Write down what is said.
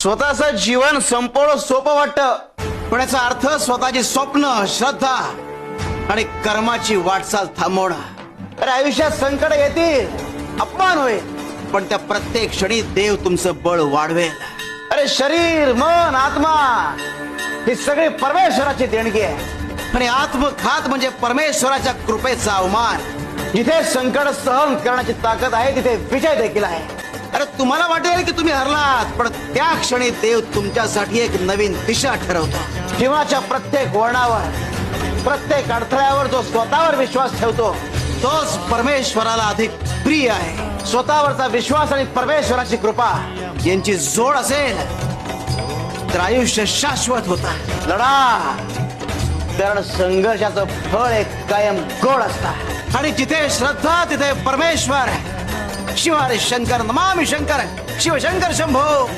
स्वतःचं जीवन संपवणं सोपं वाटतं, पण याचा अर्थ स्वतःची स्वप्न, श्रद्धा आणि कर्माची वाटचाल थांबवणं. अरे आयुष्यात संकट येतील, अपमान होईल, पण त्या प्रत्येक क्षणी देव तुमचं बळ वाढवेल. अरे शरीर, मन, आत्मा ही सगळी परमेश्वराची देणगी आहे आणि आत्मघात म्हणजे परमेश्वराच्या कृपेचा अवमान. जिथे संकट सहन करण्याची ताकद आहे तिथे विजय देखील आहे. अरे तुम्हाला वाटेल की तुम्ही हरलात, पण त्या क्षणी देव तुमच्यासाठी एक नवीन दिशा ठरवतो. जीवनाच्या प्रत्येक वळणावर, प्रत्येक अडथळ्यावर जो स्वतःवर विश्वास ठेवतो तोच परमेश्वराला अधिक प्रिय आहे. स्वतःवरचा विश्वास आणि परमेश्वराची कृपा यांची जोड असेल तर आयुष्य शाश्वत होतं. लढा, कारण संघर्षाचं फळ एक कायम गोड असतं. आणि जिथे श्रद्धा तिथे परमेश्वर. शिव हरी शंकर, नमामि शंकर, शिवशंकर शंभो.